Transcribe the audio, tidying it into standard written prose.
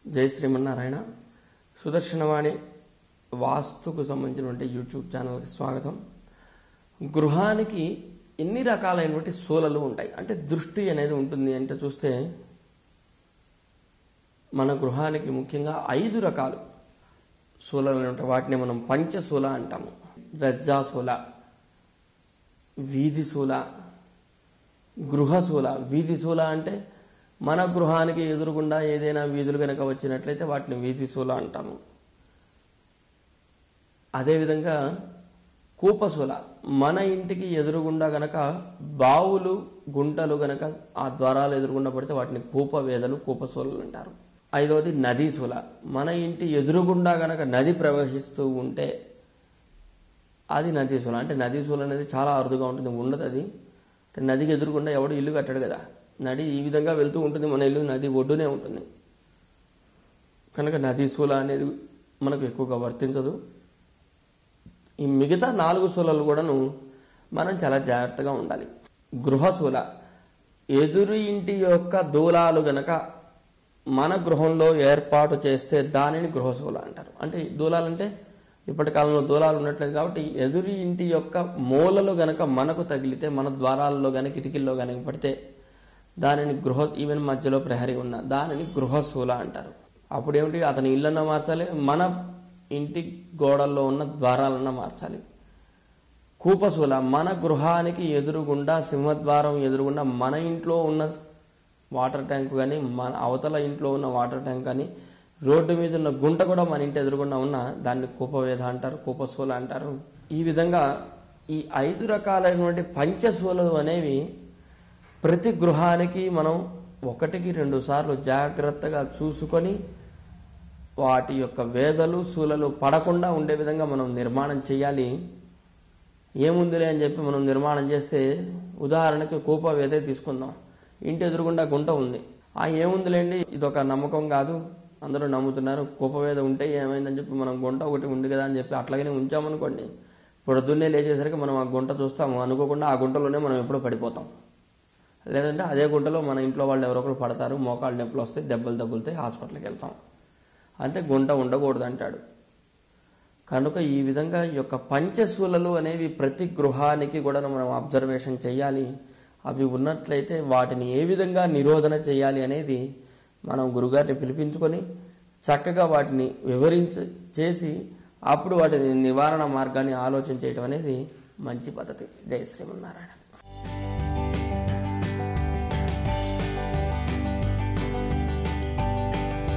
జై శ్రీమన్నారాయణ. సుదర్శనవాణి వాస్తుకు సంబంధించినటువంటి యూట్యూబ్ ఛానల్కి స్వాగతం. గృహానికి ఎన్ని రకాలైనటువంటి శూలలు ఉంటాయి అంటే దృష్టి అనేది ఉంటుంది అంటే చూస్తే మన గృహానికి ముఖ్యంగా 5 రకాలు శూలలు ఉంటాయి. వాటిని మనం పంచశూల అంటాము. రజ్జాశూల, వీధి శూల, గృహశూల. వీధి శూల అంటే మన గృహానికి ఎదురుగుండా ఏదైనా వీధులు కనుక వచ్చినట్లయితే వాటిని వీధి శూల అంటాము. అదేవిధంగా కూపశూల, మన ఇంటికి ఎదురుగుండా గనక బావులు గుంటలు గనక ఆ ద్వారాలు ఎదురుగుండా పడితే వాటిని కూపవేదలు కూపశూలలు అంటారు. 5వది నదీశూల, మన ఇంటి ఎదురుగుండా గనక నది ప్రవహిస్తూ ఉంటే అది నదీశూల. అంటే నదీశూల అనేది చాలా అరుదుగా ఉంటుంది, ఉండదు అది. నదికి ఎదురుగుండా ఎవడు ఇల్లు కట్టాడు కదా, నది ఈ విధంగా వెళ్తూ ఉంటుంది, మన ఇల్లు నది ఒడ్డునే ఉంటుంది కనుక నదీశూల అనేది మనకు ఎక్కువగా వర్తించదు. ఈ మిగతా 4 శూలలు కూడాను మనం చాలా జాగ్రత్తగా ఉండాలి. గృహశూల, ఎదురు ఇంటి యొక్క దూలాలు గనక మన గృహంలో ఏర్పాటు చేస్తే దానిని గృహశూల అంటారు. అంటే దూలాలంటే ఇప్పటి కాలంలో దూలాలు ఉన్నట్లేదు కాబట్టి ఎదురు ఇంటి యొక్క మూలలు గనక మనకు తగిలితే, మన ద్వారాల్లో కానీ కిటికీల్లో కానీ పడితే దానిని ఈవెన్ మధ్యలో ప్రహరీ ఉన్న దానిని గృహశూల అంటారు. అప్పుడు ఏమిటి, అతని ఇళ్ళన్నా మార్చాలి, మన ఇంటి గోడల్లో ఉన్న ద్వారాలన్నా మార్చాలి. కూపశూల, మన గృహానికి ఎదురుగుండా సింహద్వారం ఎదురుగుండా మన ఇంట్లో ఉన్న వాటర్ ట్యాంక్ కానీ మన అవతల ఇంట్లో ఉన్న వాటర్ ట్యాంక్ కానీ రోడ్డు మీద ఉన్న గుంట కూడా మన ఇంటి ఎదురుగుండా ఉన్న దాన్ని కూపవేద అంటారు, కూపశూల అంటారు. ఈ విధంగా ఈ 5 రకాలైనటువంటి పంచశూలలు అనేవి ప్రతి గృహానికి మనం 1కి 2 సార్లు జాగ్రత్తగా చూసుకొని వాటి యొక్క వేదలు శూలలు పడకుండా ఉండే విధంగా మనం నిర్మాణం చేయాలి. ఏముందిలే అని చెప్పి మనం నిర్మాణం చేస్తే, ఉదాహరణకి కూపవేదే తీసుకుందాం. ఇంటి ఎదురుగుండా గుంట ఉంది, ఏముందిలేండి ఇదొక నమ్మకం కాదు, అందరూ నమ్ముతున్నారు, కూపవేద ఉంటే ఏమైందని చెప్పి మనం గుంట ఒకటి ఉంది కదా అని చెప్పి అట్లాగనే ఉంచామనుకోండి, పొద్దున్నే లేచేసరికి మనం ఆ గుంట చూస్తాము, అనుకోకుండా ఆ గుంటలోనే మనం ఎప్పుడో పడిపోతాం. లేదంటే అదే గుంటలో మన ఇంట్లో వాళ్ళు ఎవరో ఒకరు పడతారు, మోకాళ్ళు నొప్పులు వస్తాయి, దెబ్బలు తగులుతాయి, హాస్పిటల్కి వెళ్తాం. అంటే గుంట ఉండకూడదు అంటాడు. కనుక ఈ విధంగా ఈ యొక్క పంచశూలలు అనేవి ప్రతి గృహానికి కూడా మనం అబ్జర్వేషన్ చేయాలి. అవి ఉన్నట్లయితే వాటిని ఏ విధంగా నిరోధన చేయాలి అనేది మనం గురుగారిని పిలిపించుకొని చక్కగా వాటిని చేసి అప్పుడు వాటిని నివారణ మార్గాన్ని ఆలోచన చేయడం అనేది మంచి పద్ధతి. జై శ్రీమన్నారాయణ.